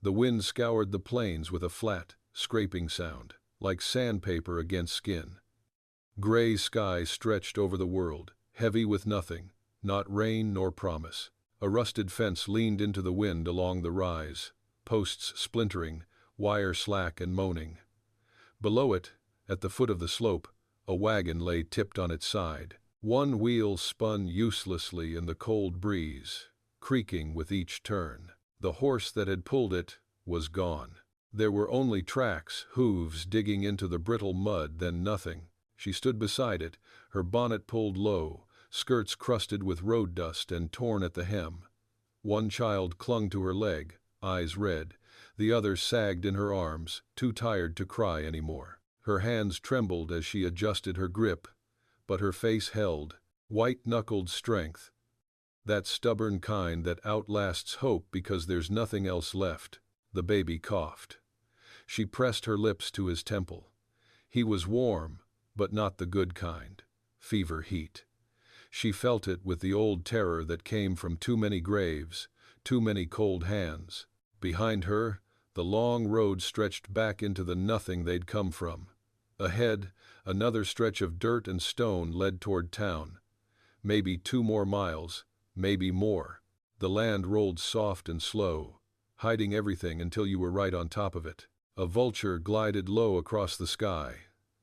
The wind scoured the plains with a flat, scraping sound, like sandpaper against skin. Gray sky stretched over the world, heavy with nothing, not rain nor promise. A rusted fence leaned into the wind along the rise, posts splintering, wire slack and moaning. Below it, at the foot of the slope, a wagon lay tipped on its side. One wheel spun uselessly in the cold breeze, creaking with each turn. The horse that had pulled it was gone. There were only tracks, hooves digging into the brittle mud, then nothing. She stood beside it, her bonnet pulled low, skirts crusted with road dust and torn at the hem. One child clung to her leg, eyes red. The other sagged in her arms, too tired to cry anymore. Her hands trembled as she adjusted her grip, but her face held, white-knuckled strength. That stubborn kind that outlasts hope because there's nothing else left. The baby coughed. She pressed her lips to his temple. He was warm, but not the good kind. Fever heat. She felt it with the old terror that came from too many graves, too many cold hands. Behind her, the long road stretched back into the nothing they'd come from. Ahead, another stretch of dirt and stone led toward town. Maybe 2 more miles, maybe more. The land rolled soft and slow, hiding everything until you were right on top of it. A vulture glided low across the sky,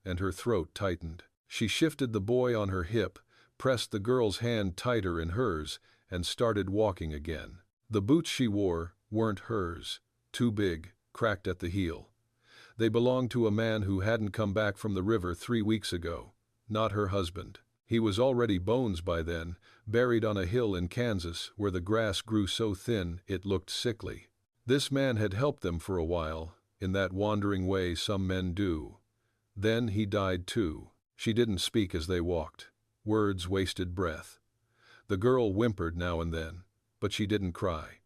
and her throat tightened. She shifted the boy on her hip, pressed the girl's hand tighter in hers, and started walking again. The boots she wore weren't hers, too big, cracked at the heel. They belonged to a man who hadn't come back from the river 3 weeks ago, not her husband. He was already bones by then, buried on a hill in Kansas where the grass grew so thin it looked sickly. This man had helped them for a while, in that wandering way some men do. Then he died too. She didn't speak as they walked. Words wasted breath. The girl whimpered now and then, but she didn't cry.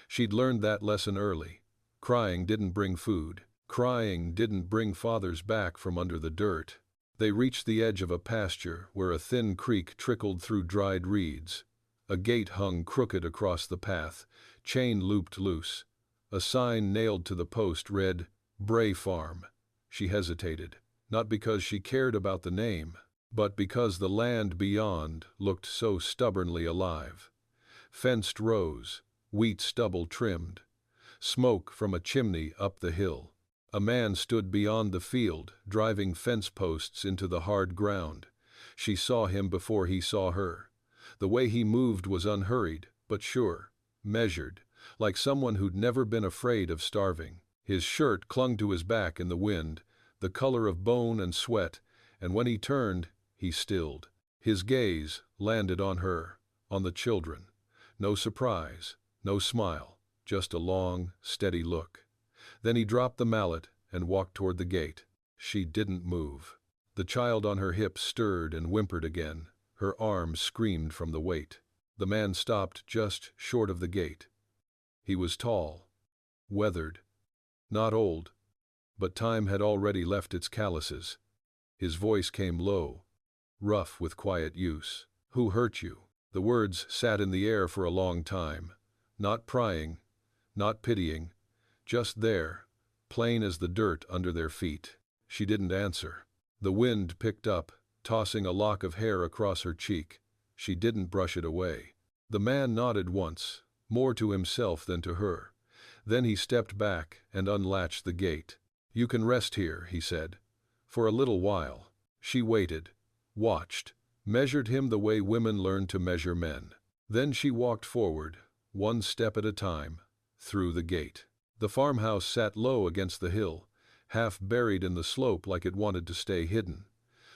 She'd learned that lesson early. Crying didn't bring food. Crying didn't bring fathers back from under the dirt. They reached the edge of a pasture where a thin creek trickled through dried reeds. A gate hung crooked across the path, chain looped loose. A sign nailed to the post read, "Bray Farm." She hesitated, not because she cared about the name, but because the land beyond looked so stubbornly alive. Fenced rows, wheat stubble trimmed, smoke from a chimney up the hill. A man stood beyond the field, driving fence posts into the hard ground. She saw him before he saw her. The way he moved was unhurried, but sure, measured, like someone who'd never been afraid of starving. His shirt clung to his back in the wind, the color of bone and sweat, and when he turned, he stilled. His gaze landed on her, on the children. No surprise, no smile, just a long, steady look. Then he dropped the mallet and walked toward the gate. She didn't move. The child on her hip stirred and whimpered again. Her arms screamed from the weight. The man stopped just short of the gate. He was tall, weathered, not old, but time had already left its calluses. His voice came low, rough with quiet use. "Who hurt you?" The words sat in the air for a long time, not prying, not pitying, just there, plain as the dirt under their feet. She didn't answer. The wind picked up, tossing a lock of hair across her cheek. She didn't brush it away. The man nodded once, more to himself than to her. Then he stepped back and unlatched the gate. "You can rest here," he said, "for a little while." She waited, watched, measured him the way women learn to measure men. Then she walked forward, one step at a time, through the gate. The farmhouse sat low against the hill, half buried in the slope like it wanted to stay hidden.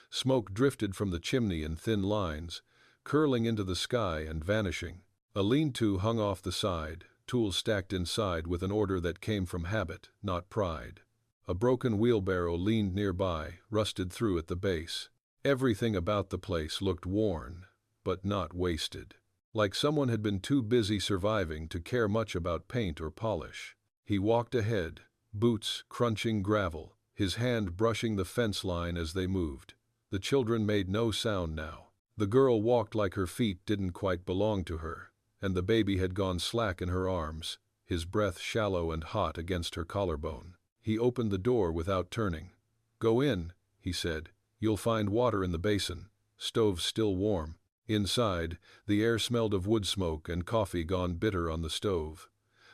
Smoke drifted from the chimney in thin lines, curling into the sky and vanishing. A lean-to hung off the side, tools stacked inside with an order that came from habit, not pride. A broken wheelbarrow leaned nearby, rusted through at the base. Everything about the place looked worn, but not wasted. Like someone had been too busy surviving to care much about paint or polish. He walked ahead, boots crunching gravel, his hand brushing the fence line as they moved. The children made no sound now. The girl walked like her feet didn't quite belong to her, and the baby had gone slack in her arms. his breath shallow and hot against her collarbone. He opened the door without turning. "Go in," he said. "You'll find water in the basin. Stove's still warm." Inside, the air smelled of wood smoke and coffee gone bitter on the stove.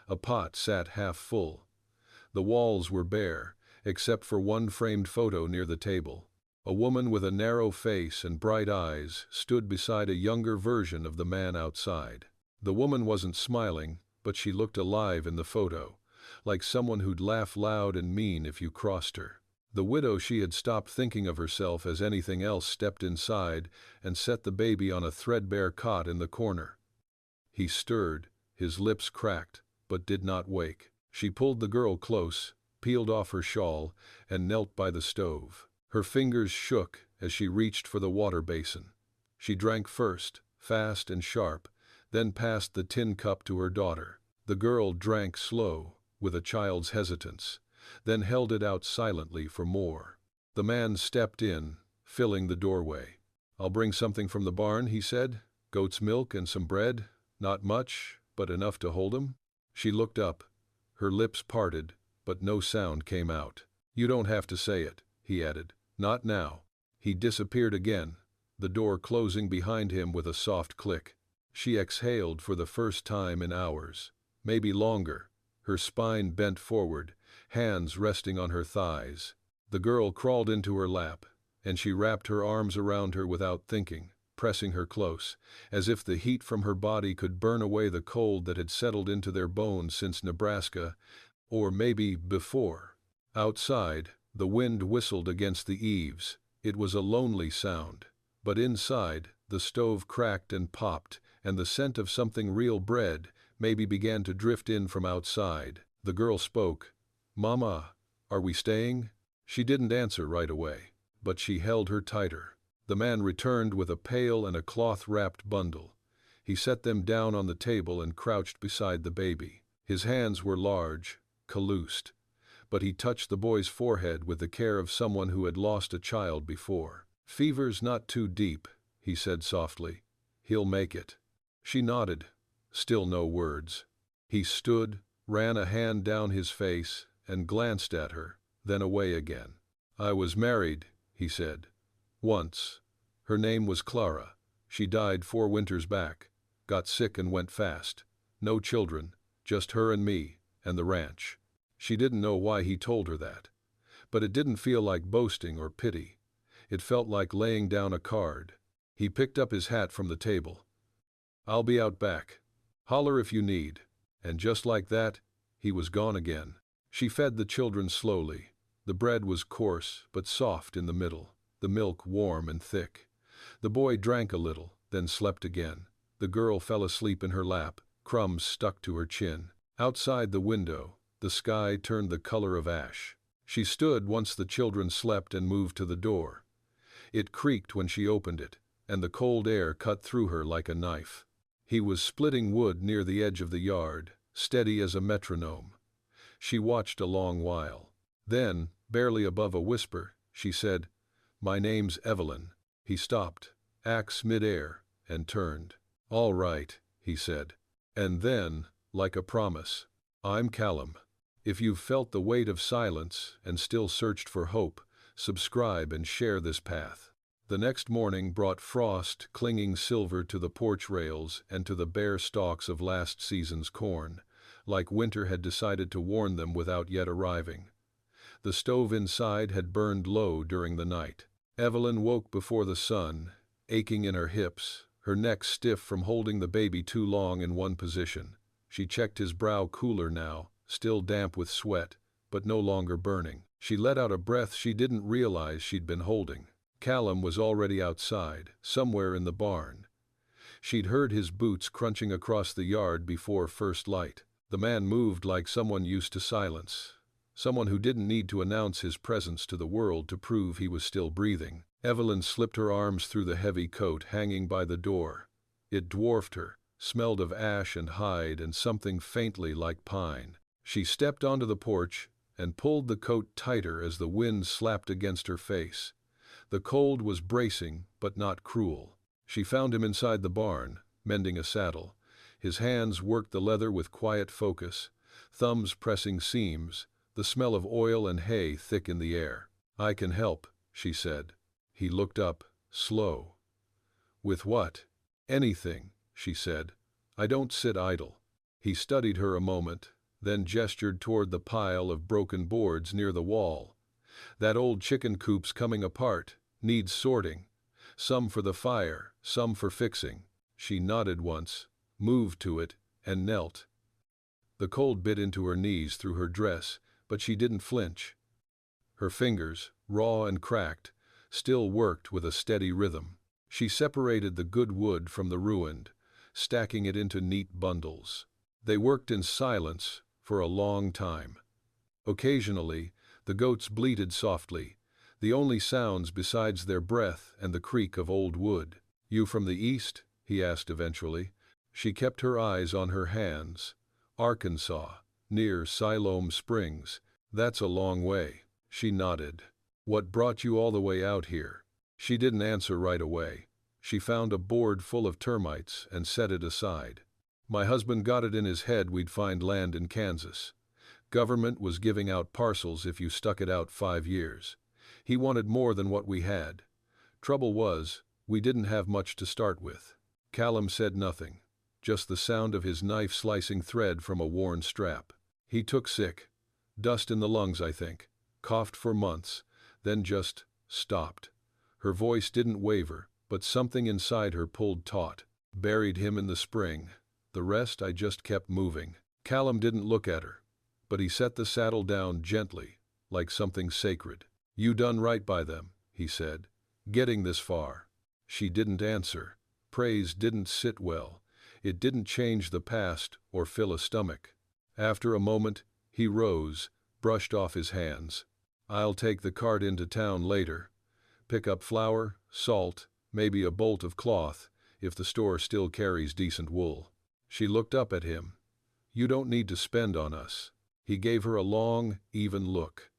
A pot sat half full. The walls were bare, except for one framed photo near the table. A woman with a narrow face and bright eyes stood beside a younger version of the man outside. The woman wasn't smiling, but she looked alive in the photo, like someone who'd laugh loud and mean if you crossed her. The widow she had stopped thinking of herself as anything else stepped inside and set the baby on a threadbare cot in the corner. He stirred, his lips cracked, but did not wake. She pulled the girl close, peeled off her shawl, and knelt by the stove. Her fingers shook as she reached for the water basin. She drank first, fast and sharp, then passed the tin cup to her daughter. The girl drank slow, with a child's hesitance, then held it out silently for more. The man stepped in, filling the doorway. "I'll bring something from the barn," he said. "Goat's milk and some bread, not much, but enough to hold 'em." She looked up. Her lips parted, but no sound came out. "You don't have to say it," he added. "Not now." He disappeared again, the door closing behind him with a soft click. She exhaled for the first time in hours, maybe longer, her spine bent forward, hands resting on her thighs. The girl crawled into her lap, and she wrapped her arms around her without thinking, pressing her close, as if the heat from her body could burn away the cold that had settled into their bones since Nebraska, or maybe before. Outside, the wind whistled against the eaves. It was a lonely sound. But inside, the stove cracked and popped, and the scent of something real bread maybe began to drift in from outside. The girl spoke. "Mama, are we staying?" She didn't answer right away, but she held her tighter. The man returned with a pail and a cloth-wrapped bundle. He set them down on the table and crouched beside the baby. His hands were large, calloused, but he touched the boy's forehead with the care of someone who had lost a child before. "Fever's not too deep," he said softly. "He'll make it." She nodded. Still no words. He stood, ran a hand down his face, and glanced at her, then away again. "I was married," he said. "Once. Her name was Clara. She died 4 winters back. Got sick and went fast. No children, just her and me, and the ranch." She didn't know why he told her that. But it didn't feel like boasting or pity. It felt like laying down a card. He picked up his hat from the table. "I'll be out back. Holler if you need." And just like that, he was gone again. She fed the children slowly. The bread was coarse but soft in the middle, the milk warm and thick. The boy drank a little, then slept again. The girl fell asleep in her lap, crumbs stuck to her chin. Outside the window, the sky turned the color of ash. She stood once the children slept and moved to the door. It creaked when she opened it, and the cold air cut through her like a knife. He was splitting wood near the edge of the yard, steady as a metronome. She watched a long while. Then, barely above a whisper, she said, "My name's Evelyn." He stopped, axe mid-air, and turned. "All right," he said. And then, like a promise, "I'm Callum. If you've felt the weight of silence and still searched for hope, subscribe and share this path." The next morning brought frost clinging silver to the porch rails and to the bare stalks of last season's corn, like winter had decided to warn them without yet arriving. The stove inside had burned low during the night. Evelyn woke before the sun, aching in her hips, her neck stiff from holding the baby too long in one position. She checked his brow cooler now, still damp with sweat, but no longer burning. She let out a breath she didn't realize she'd been holding. Callum was already outside, somewhere in the barn. She'd heard his boots crunching across the yard before first light. The man moved like someone used to silence, someone who didn't need to announce his presence to the world to prove he was still breathing. Evelyn slipped her arms through the heavy coat hanging by the door. It dwarfed her, smelled of ash and hide and something faintly like pine. She stepped onto the porch and pulled the coat tighter as the wind slapped against her face. The cold was bracing, but not cruel. She found him inside the barn, mending a saddle. His hands worked the leather with quiet focus, thumbs pressing seams, the smell of oil and hay thick in the air. "I can help," she said. He looked up, slow. "With what?" "Anything," she said. "I don't sit idle." He studied her a moment, then gestured toward the pile of broken boards near the wall. "That old chicken coop's coming apart, needs sorting. Some for the fire, some for fixing." She nodded once, moved to it, and knelt. The cold bit into her knees through her dress, but she didn't flinch. Her fingers, raw and cracked, still worked with a steady rhythm. She separated the good wood from the ruined, stacking it into neat bundles. They worked in silence for a long time. Occasionally, the goats bleated softly, the only sounds besides their breath and the creak of old wood. "You from the east?" he asked eventually. She kept her eyes on her hands. "Arkansas, near Siloam Springs. That's a long way." She nodded. "What brought you all the way out here?" She didn't answer right away. She found a board full of termites and set it aside. "My husband got it in his head we'd find land in Kansas. Government was giving out parcels if you stuck it out 5 years. He wanted more than what we had. Trouble was, we didn't have much to start with." Callum said nothing, just the sound of his knife slicing thread from a worn strap. "He took sick. Dust in the lungs, I think. Coughed for months, then just stopped." Her voice didn't waver, but something inside her pulled taut. "Buried him in the spring. The rest I just kept moving." Callum didn't look at her, but he set the saddle down gently, like something sacred. "You done right by them," he said, "getting this far." She didn't answer. Praise didn't sit well. It didn't change the past or fill a stomach. After a moment, he rose, brushed off his hands. "I'll take the cart into town later. Pick up flour, salt, maybe a bolt of cloth, if the store still carries decent wool." She looked up at him. "You don't need to spend on us." He gave her a long, even look.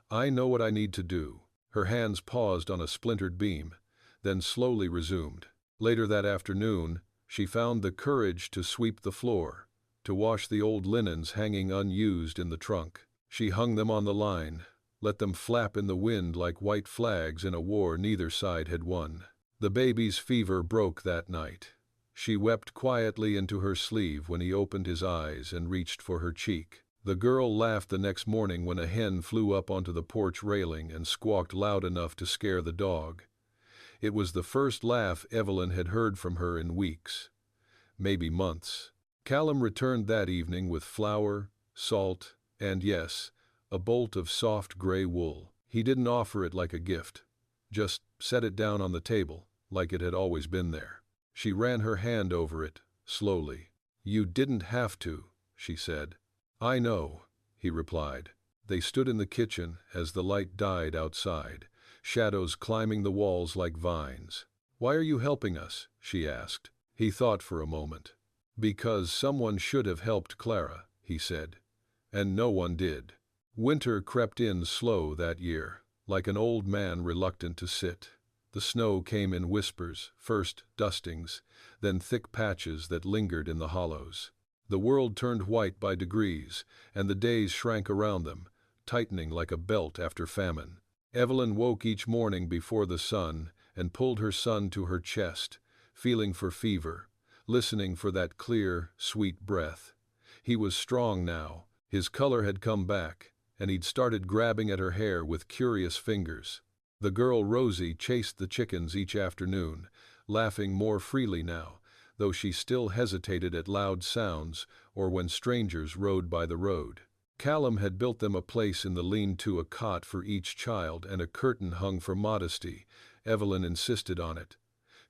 "I know what I need to do." Her hands paused on a splintered beam, then slowly resumed. Later that afternoon, she found the courage to sweep the floor, to wash the old linens hanging unused in the trunk. She hung them on the line, let them flap in the wind like white flags in a war neither side had won. The baby's fever broke that night. She wept quietly into her sleeve when he opened his eyes and reached for her cheek. The girl laughed the next morning when a hen flew up onto the porch railing and squawked loud enough to scare the dog. It was the first laugh Evelyn had heard from her in weeks, maybe months. Callum returned that evening with flour, salt, and yes, a bolt of soft gray wool. He didn't offer it like a gift, just set it down on the table, like it had always been there. She ran her hand over it, slowly. "You didn't have to," she said. "I know," he replied. They stood in the kitchen as the light died outside, shadows climbing the walls like vines. "Why are you helping us?" she asked. He thought for a moment. "Because someone should have helped Clara," he said. "And no one did." Winter crept in slow that year, like an old man reluctant to sit. The snow came in whispers, first dustings, then thick patches that lingered in the hollows. The world turned white by degrees, and the days shrank around them, tightening like a belt after famine. Evelyn woke each morning before the sun and pulled her son to her chest, feeling for fever, listening for that clear, sweet breath. He was strong now, his color had come back, and he'd started grabbing at her hair with curious fingers. The girl Rosie chased the chickens each afternoon, laughing more freely now, though she still hesitated at loud sounds or when strangers rode by the road. Callum had built them a place in the lean-to, a cot for each child and a curtain hung for modesty. Evelyn insisted on it.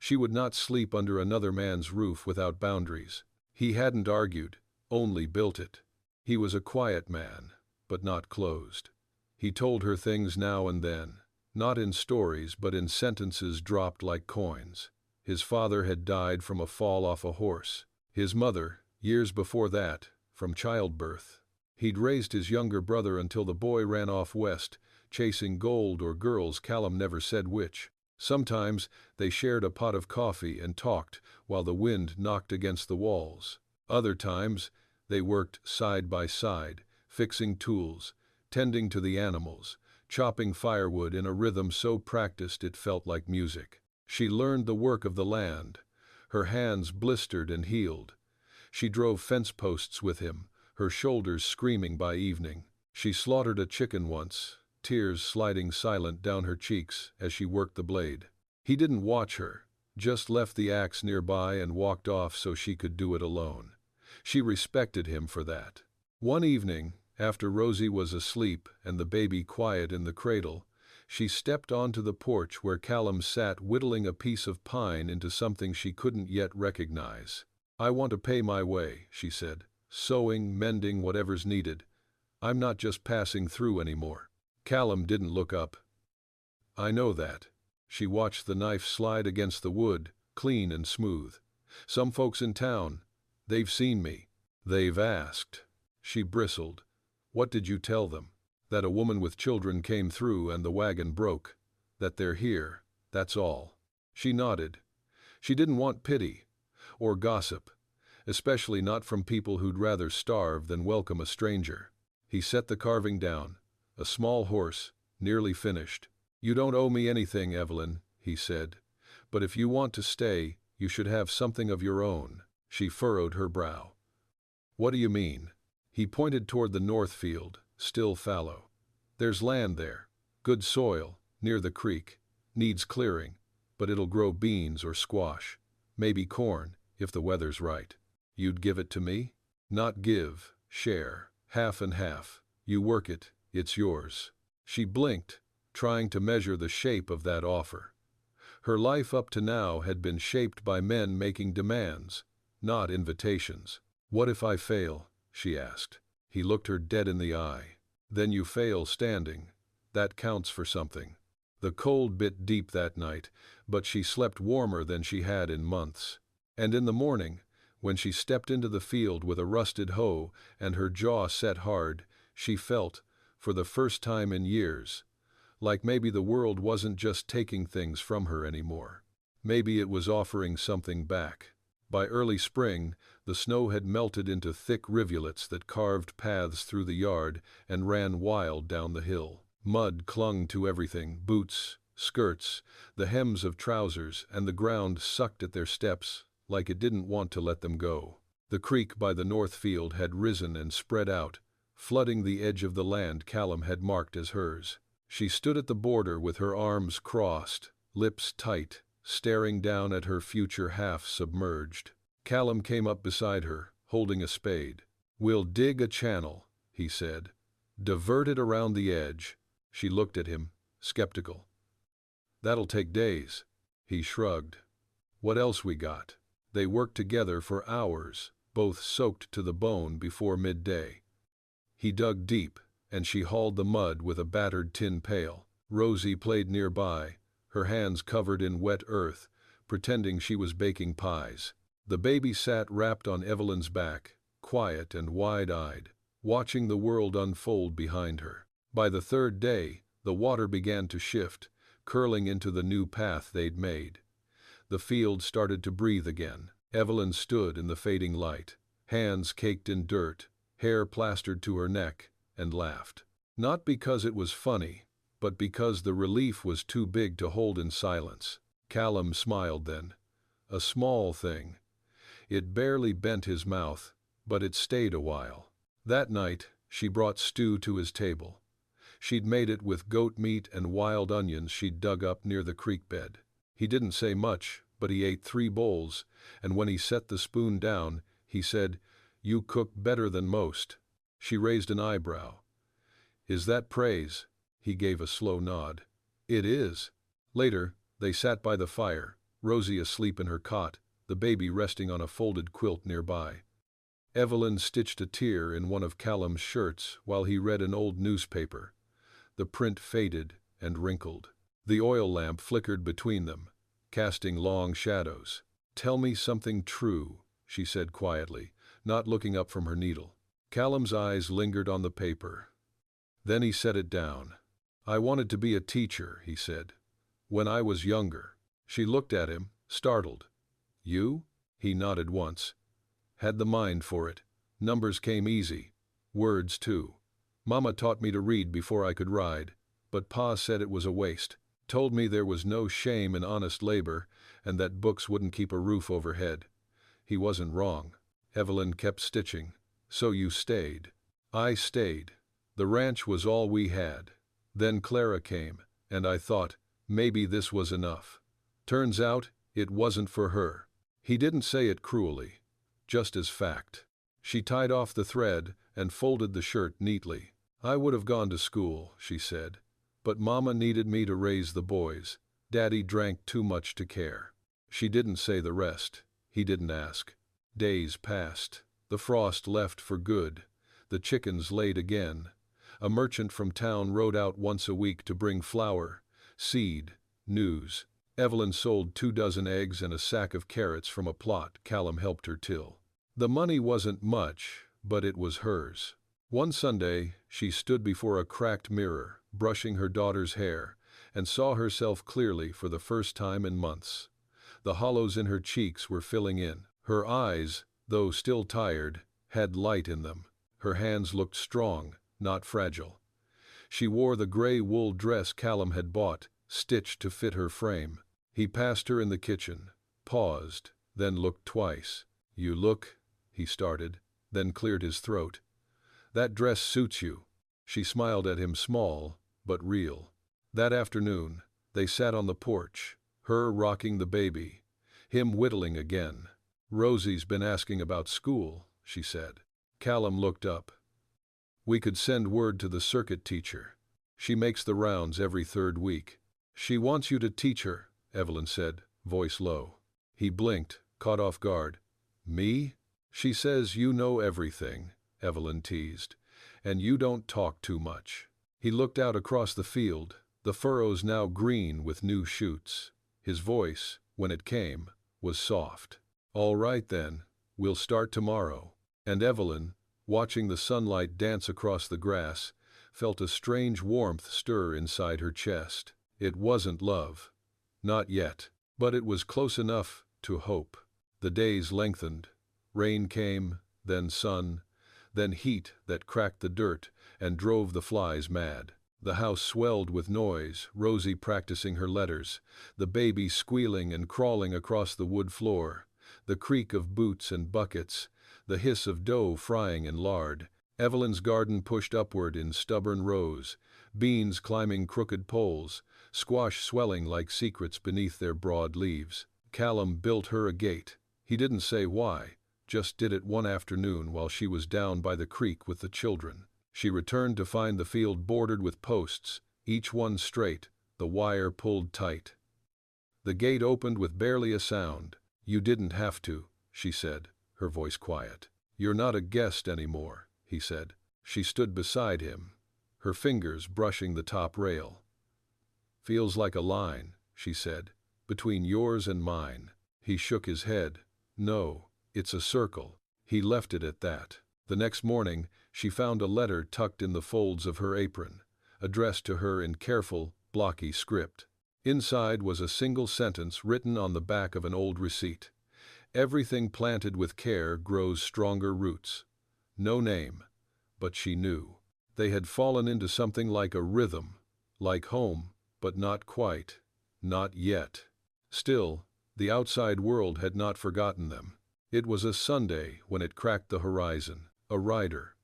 She would not sleep under another man's roof without boundaries. He hadn't argued, only built it. He was a quiet man, but not closed. He told her things now and then, not in stories but in sentences dropped like coins. His father had died from a fall off a horse. His mother, years before that, from childbirth. He'd raised his younger brother until the boy ran off west, chasing gold or girls, Callum never said which. Sometimes they shared a pot of coffee and talked while the wind knocked against the walls. Other times They worked side by side, fixing tools, tending to the animals, chopping firewood in a rhythm so practiced it felt like music. She learned the work of the land. Her hands blistered and healed. She drove fence posts with him, her shoulders screaming by evening. She slaughtered a chicken once, tears sliding silent down her cheeks as she worked the blade. He didn't watch her, just left the axe nearby and walked off so she could do it alone. She respected him for that. One evening, after Rosie was asleep and the baby quiet in the cradle, she stepped onto the porch where Callum sat whittling a piece of pine into something she couldn't yet recognize. "I want to pay my way," she said, "sewing, mending, whatever's needed. I'm not just passing through anymore." Callum didn't look up. "I know that." She watched the knife slide against the wood, clean and smooth. "Some folks in town, they've seen me. They've asked." She bristled. "What did you tell them?" "That a woman with children came through and the wagon broke. That they're here, that's all." She nodded. She didn't want pity or gossip, especially not from people who'd rather starve than welcome a stranger. He set the carving down, a small horse, nearly finished. "You don't owe me anything, Evelyn," he said, "but if you want to stay, you should have something of your own." She furrowed her brow. "What do you mean?" He pointed toward the north field, still fallow. "There's land there, good soil, near the creek. Needs clearing, but it'll grow beans or squash, maybe corn, if the weather's right. You'd give it to me?" "Not give, share, half and half. You work it, it's yours." She blinked, trying to measure the shape of that offer. Her life up to now had been shaped by men making demands, not invitations. "What if I fail?" she asked. He looked her dead in the eye. "Then you fail standing. That counts for something." The cold bit deep that night, but she slept warmer than she had in months. And in the morning, when she stepped into the field with a rusted hoe and her jaw set hard, she felt, for the first time in years, like maybe the world wasn't just taking things from her anymore. Maybe it was offering something back. By early spring, the snow had melted into thick rivulets that carved paths through the yard and ran wild down the hill. Mud clung to everything: boots, skirts, the hems of trousers, and the ground sucked at their steps like it didn't want to let them go. The creek by the north field had risen and spread out, flooding the edge of the land Callum had marked as hers. She stood at the border with her arms crossed, lips tight, staring down at her future half submerged. Callum came up beside her, holding a spade. "We'll dig a channel," he said. "Divert it around the edge." She looked at him, skeptical. "That'll take days." He shrugged. "What else we got?" They worked together for hours, both soaked to the bone before midday. He dug deep, and she hauled the mud with a battered tin pail. Rosie played nearby, her hands covered in wet earth, pretending she was baking pies. The baby sat wrapped on Evelyn's back, quiet and wide-eyed, watching the world unfold behind her. By the third day, the water began to shift, curling into the new path they'd made. The field started to breathe again. Evelyn stood in the fading light, hands caked in dirt, hair plastered to her neck, and laughed. Not because it was funny, but because the relief was too big to hold in silence. Callum smiled then. A small thing. It barely bent his mouth, but it stayed a while. That night, she brought stew to his table. She'd made it with goat meat and wild onions she'd dug up near the creek bed. He didn't say much, but he ate 3 bowls, and when he set the spoon down, he said, "You cook better than most." She raised an eyebrow. "Is that praise?" He gave a slow nod. "It is." Later, they sat by the fire, Rosie asleep in her cot, the baby resting on a folded quilt nearby. Evelyn stitched a tear in one of Callum's shirts while he read an old newspaper. The print faded and wrinkled. The oil lamp flickered between them, casting long shadows. "Tell me something true," she said quietly, not looking up from her needle. Callum's eyes lingered on the paper. Then he set it down. "I wanted to be a teacher," he said, "when I was younger." She looked at him, startled. "You?" He nodded once. "Had the mind for it. Numbers came easy. Words too. Mama taught me to read before I could ride, but Pa said it was a waste. Told me there was no shame in honest labor and that books wouldn't keep a roof overhead. He wasn't wrong. Evelyn kept stitching. So you stayed. I stayed. The ranch was all we had. Then Clara came, and I thought, maybe this was enough. Turns out, it wasn't for her. He didn't say it cruelly, just as fact. She tied off the thread and folded the shirt neatly. I would have gone to school, she said, but Mama needed me to raise the boys. Daddy drank too much to care. She didn't say the rest. He didn't ask. Days passed. The frost left for good. The chickens laid again. A merchant from town rode out once a week to bring flour, seed, news. Evelyn sold 24 eggs and a sack of carrots from a plot Callum helped her till. The money wasn't much, but it was hers. One Sunday, she stood before a cracked mirror, brushing her daughter's hair, and saw herself clearly for the first time in months. The hollows in her cheeks were filling in. Her eyes, though still tired, had light in them. Her hands looked strong, not fragile. She wore the gray wool dress Callum had bought, stitched to fit her frame. He passed her in the kitchen, paused, then looked twice. "You look," he started, then cleared his throat. "That dress suits you." She smiled at him, small, but real. That afternoon, they sat on the porch, her rocking the baby, him whittling again. "Rosie's been asking about school," she said. Callum looked up. "We could send word to the circuit teacher. She makes the rounds every 3rd week. She wants you to teach her," Evelyn said, voice low. He blinked, caught off guard. "Me?" "She says you know everything," Evelyn teased, "and you don't talk too much." He looked out across the field, the furrows now green with new shoots. His voice, when it came, was soft. "All right then, we'll start tomorrow." And Evelyn, watching the sunlight dance across the grass, felt a strange warmth stir inside her chest. It wasn't love. Not yet. But it was close enough to hope. The days lengthened. Rain came, then sun, then heat that cracked the dirt and drove the flies mad. The house swelled with noise, Rosie practicing her letters, the baby squealing and crawling across the wood floor, the creak of boots and buckets, the hiss of dough frying in lard. Evelyn's garden pushed upward in stubborn rows, beans climbing crooked poles, squash swelling like secrets beneath their broad leaves. Callum built her a gate. He didn't say why, just did it one afternoon while she was down by the creek with the children. She returned to find the field bordered with posts, each one straight, the wire pulled tight. The gate opened with barely a sound. "You didn't have to," she said, her voice quiet. "You're not a guest anymore," he said. She stood beside him, her fingers brushing the top rail. "Feels like a line," she said, "between yours and mine." He shook his head. "No, it's a circle." He left it at that. The next morning, she found a letter tucked in the folds of her apron, addressed to her in careful, blocky script. Inside was a single sentence written on the back of an old receipt. "Everything planted with care grows stronger roots." No name, but she knew. They had fallen into something like a rhythm, like home, but not quite, not yet. Still, the outside world had not forgotten them. It was a Sunday when it cracked the horizon, a rider.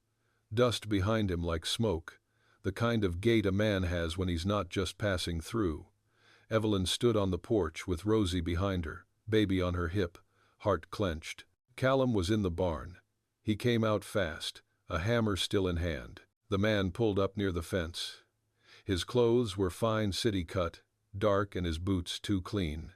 Dust behind him like smoke, the kind of gait a man has when he's not just passing through. Evelyn stood on the porch with Rosie behind her, baby on her hip, heart clenched. Callum was in the barn. He came out fast, a hammer still in hand. The man pulled up near the fence. His clothes were fine city cut, dark, and his boots too clean.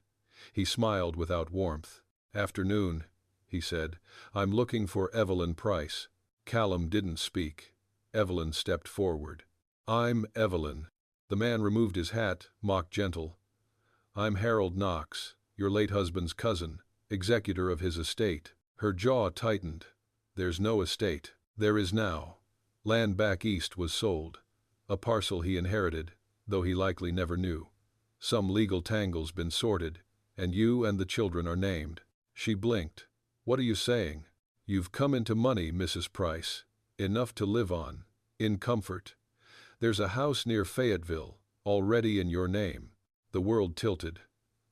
He smiled without warmth. "Afternoon," he said. "I'm looking for Evelyn Price." Callum didn't speak. Evelyn stepped forward. "I'm Evelyn." The man removed his hat, mock gentle. "I'm Harold Knox, your late husband's cousin, executor of his estate." Her jaw tightened. "There's no estate." "There is now. Land back east was sold. A parcel he inherited, though he likely never knew. Some legal tangle's been sorted, and you and the children are named." She blinked. "What are you saying?" You've come into money, Mrs. Price. Enough to live on. In comfort. There's a house near Fayetteville, already in your name. The world tilted.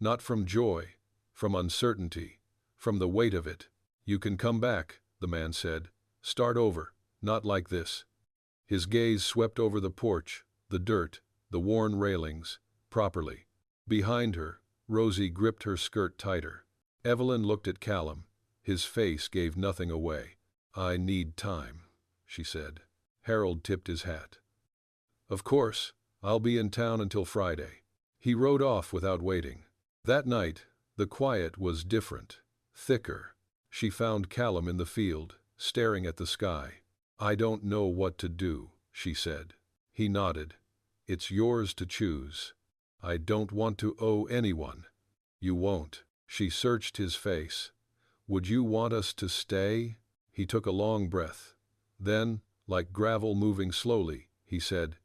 Not from joy, from uncertainty, from the weight of it. You can come back, the man said. Start over, not like this. His gaze swept over the porch, the dirt, the worn railings, properly. Behind her, Rosie gripped her skirt tighter. Evelyn looked at Callum. His face gave nothing away. I need time, she said. Harold tipped his hat. Of course, I'll be in town until Friday. He rode off without waiting. That night, the quiet was different, thicker. She found Callum in the field, staring at the sky. I don't know what to do, she said. He nodded. It's yours to choose. I don't want to owe anyone. You won't. She searched his face. Would you want us to stay? He took a long breath. Then, like gravel moving slowly, he said,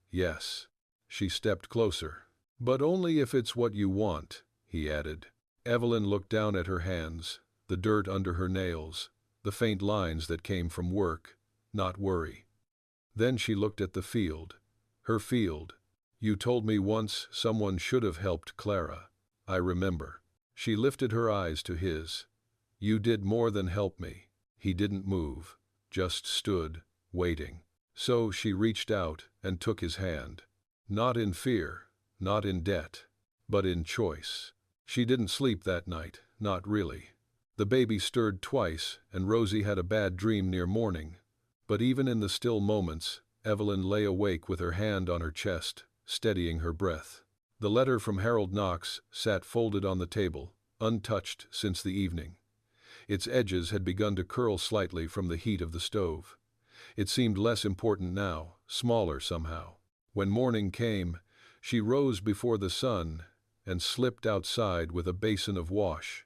yes. She stepped closer. But only if it's what you want, he added. Evelyn looked down at her hands, the dirt under her nails, the faint lines that came from work, not worry. Then she looked at the field. Her field. You told me once someone should have helped Clara. I remember. She lifted her eyes to his. You did more than help me. He didn't move, just stood, waiting. So she reached out and took his hand. Not in fear, not in debt, but in choice. She didn't sleep that night, not really. The baby stirred twice, and Rosie had a bad dream near morning. But even in the still moments, Evelyn lay awake with her hand on her chest, steadying her breath. The letter from Harold Knox sat folded on the table, untouched since the evening. Its edges had begun to curl slightly from the heat of the stove. It seemed less important now, smaller somehow. When morning came, she rose before the sun and slipped outside with a basin of wash.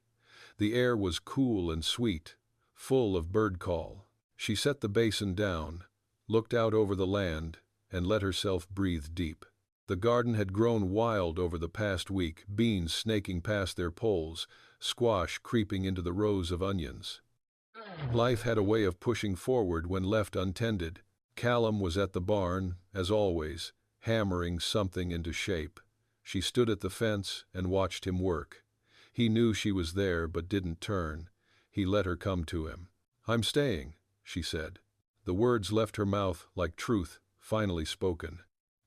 The air was cool and sweet, full of bird call. She set the basin down, looked out over the land, and let herself breathe deep. The garden had grown wild over the past week, beans snaking past their poles, squash creeping into the rows of onions. Life had a way of pushing forward when left untended. Callum was at the barn, as always, hammering something into shape. She stood at the fence and watched him work. He knew she was there but didn't turn. He let her come to him. I'm staying, she said. The words left her mouth like truth, finally spoken.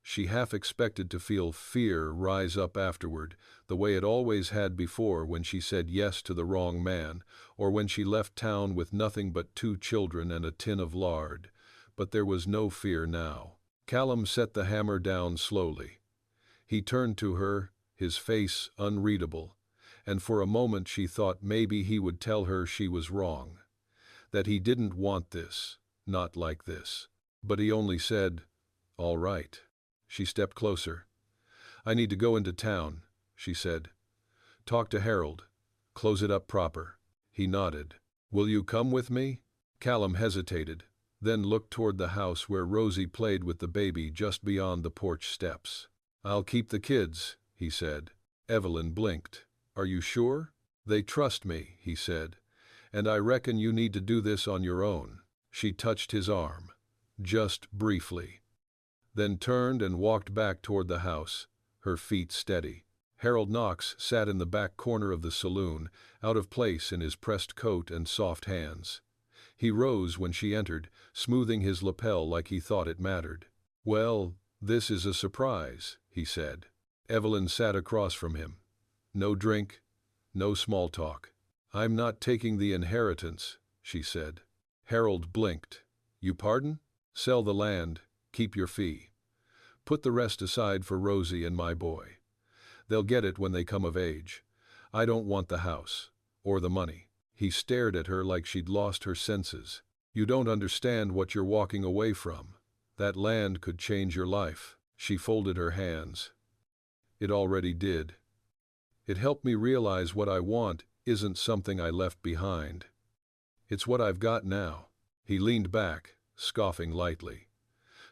She half expected to feel fear rise up afterward, the way it always had before when she said yes to the wrong man, or when she left town with nothing but 2 children and a tin of lard. But there was no fear now. Callum set the hammer down slowly. He turned to her, his face unreadable, and for a moment she thought maybe he would tell her she was wrong, that he didn't want this, not like this. But he only said, all right. She stepped closer. I need to go into town, she said. Talk to Harold. Close it up proper. He nodded. Will you come with me? Callum hesitated, then looked toward the house where Rosie played with the baby just beyond the porch steps. I'll keep the kids, he said. Evelyn blinked. Are you sure? They trust me, he said, and I reckon you need to do this on your own. She touched his arm, just briefly, then turned and walked back toward the house, her feet steady. Harold Knox sat in the back corner of the saloon, out of place in his pressed coat and soft hands. He rose when she entered, smoothing his lapel like he thought it mattered. Well, this is a surprise, he said. Evelyn sat across from him. No drink, no small talk. I'm not taking the inheritance, she said. Harold blinked. You pardon? Sell the land, keep your fee. Put the rest aside for Rosie and my boy. They'll get it when they come of age. I don't want the house, or the money. He stared at her like she'd lost her senses. You don't understand what you're walking away from. That land could change your life. She folded her hands. It already did. It helped me realize what I want isn't something I left behind. It's what I've got now. He leaned back, scoffing lightly.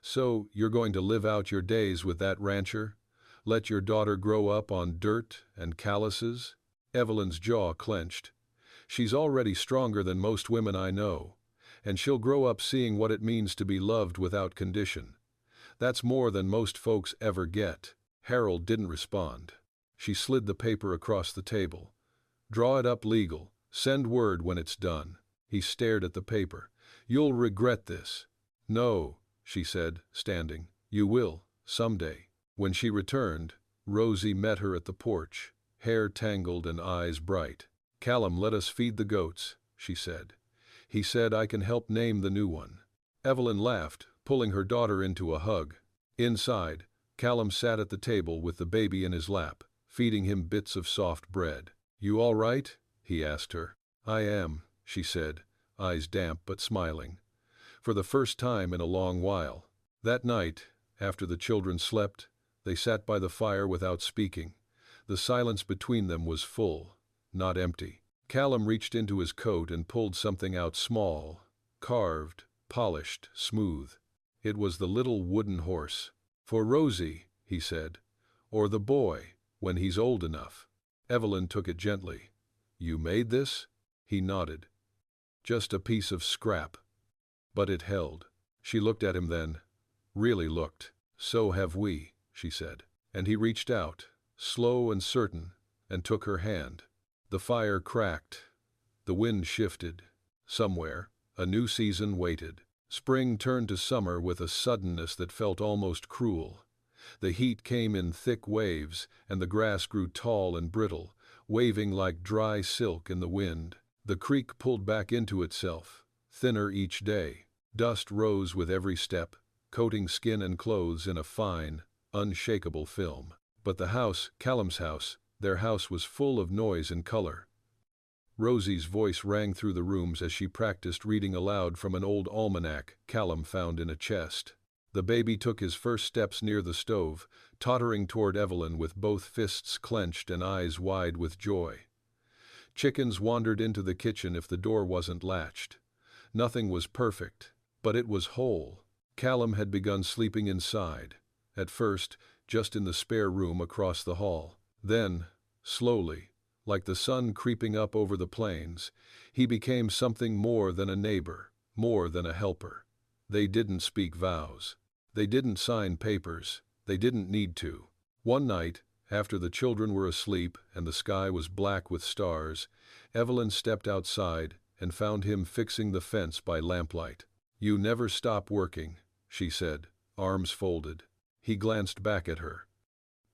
So you're going to live out your days with that rancher? Let your daughter grow up on dirt and calluses? Evelyn's jaw clenched. She's already stronger than most women I know, and she'll grow up seeing what it means to be loved without condition. That's more than most folks ever get." Harold didn't respond. She slid the paper across the table. "Draw it up legal. Send word when it's done." He stared at the paper. "You'll regret this." "No," she said, standing. "You will, someday." When she returned, Rosie met her at the porch, hair tangled and eyes bright. "Callum let us feed the goats," she said. "He said I can help name the new one." Evelyn laughed, pulling her daughter into a hug. Inside, Callum sat at the table with the baby in his lap, feeding him bits of soft bread. "You all right?" he asked her. "I am," she said, eyes damp but smiling. For the first time in a long while. That night, after the children slept, they sat by the fire without speaking. The silence between them was full, not empty. Callum reached into his coat and pulled something out small, carved, polished, smooth. It was the little wooden horse. "For Rosie," he said, "or the boy, when he's old enough." Evelyn took it gently. "You made this?" He nodded. "Just a piece of scrap." But it held. She looked at him then. Really looked. "So have we," she said. And he reached out, slow and certain, and took her hand. The fire cracked. The wind shifted. Somewhere, a new season waited. Spring turned to summer with a suddenness that felt almost cruel. The heat came in thick waves, and the grass grew tall and brittle, waving like dry silk in the wind. The creek pulled back into itself, thinner each day. Dust rose with every step, coating skin and clothes in a fine, unshakable film. But the house, Callum's house, their house was full of noise and color. Rosie's voice rang through the rooms as she practiced reading aloud from an old almanac Callum found in a chest. The baby took his first steps near the stove, tottering toward Evelyn with both fists clenched and eyes wide with joy. Chickens wandered into the kitchen if the door wasn't latched. Nothing was perfect, but it was whole. Callum had begun sleeping inside, at first just in the spare room across the hall. Then, slowly, like the sun creeping up over the plains, he became something more than a neighbor, more than a helper. They didn't speak vows. They didn't sign papers. They didn't need to. One night, after the children were asleep and the sky was black with stars, Evelyn stepped outside and found him fixing the fence by lamplight. "You never stop working," she said, arms folded. He glanced back at her.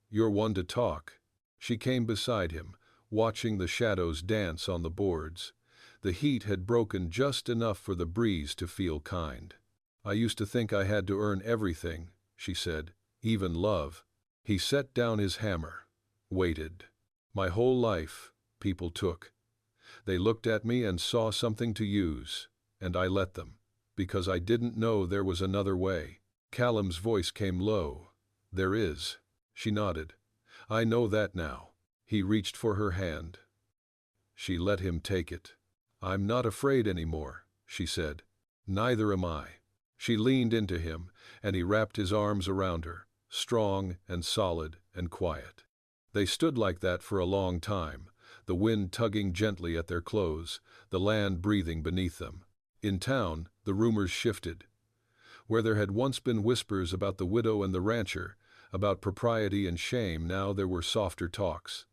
"You're one to talk." She came beside him, watching the shadows dance on the boards. The heat had broken just enough for the breeze to feel kind. "I used to think I had to earn everything," she said, "even love." He set down his hammer, waited. "My whole life, people took. They looked at me and saw something to use, and I let them, because I didn't know there was another way." Callum's voice came low. "There is." She nodded. "I know that now." He reached for her hand. She let him take it. "I'm not afraid anymore," she said. "Neither am I." She leaned into him, and he wrapped his arms around her, strong and solid and quiet. They stood like that for a long time, the wind tugging gently at their clothes, the land breathing beneath them. In town, the rumors shifted. Where there had once been whispers about the widow and the rancher, about propriety and shame, now there were softer talks.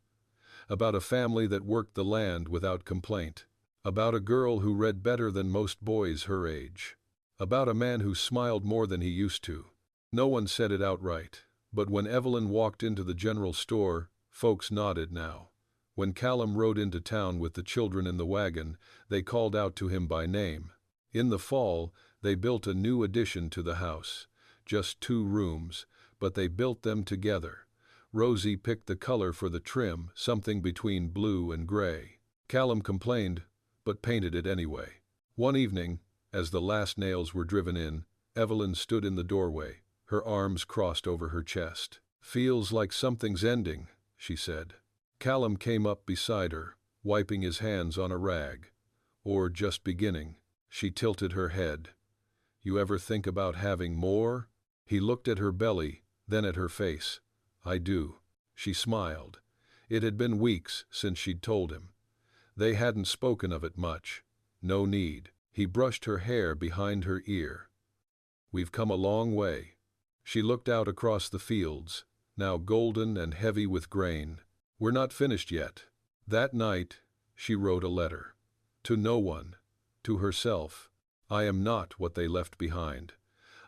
About a family that worked the land without complaint. About a girl who read better than most boys her age. About a man who smiled more than he used to. No one said it outright, but when Evelyn walked into the general store, folks nodded now. When Callum rode into town with the children in the wagon, they called out to him by name. In the fall, they built a new addition to the house. Just 2 rooms, but they built them together. Rosie picked the color for the trim, something between blue and gray. Callum complained, but painted it anyway. One evening, as the last nails were driven in, Evelyn stood in the doorway, her arms crossed over her chest. "Feels like something's ending," she said. Callum came up beside her, wiping his hands on a rag. "Or just beginning." She tilted her head. "You ever think about having more?" He looked at her belly, then at her face. "I do." She smiled. It had been weeks since she'd told him. They hadn't spoken of it much. No need. He brushed her hair behind her ear. We've come a long way. She looked out across the fields, now golden and heavy with grain. We're not finished yet. That night, she wrote a letter. To no one. To herself. I am not what they left behind.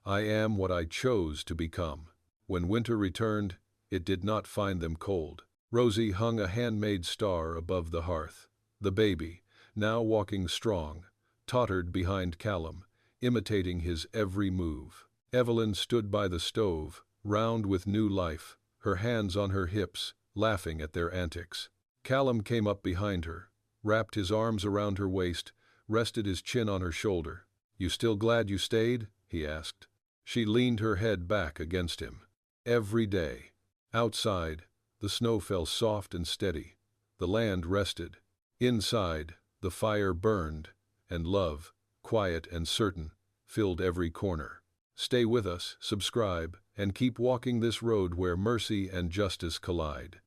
I am what I chose to become. When winter returned, it did not find them cold. Rosie hung a handmade star above the hearth. The baby, now walking strong, tottered behind Callum, imitating his every move. Evelyn stood by the stove, round with new life, her hands on her hips, laughing at their antics. Callum came up behind her, wrapped his arms around her waist, rested his chin on her shoulder. You still glad you stayed? He asked. She leaned her head back against him. Every day. Outside, the snow fell soft and steady. The land rested. Inside, the fire burned, and love, quiet and certain, filled every corner. Stay with us, subscribe, and keep walking this road where mercy and justice collide.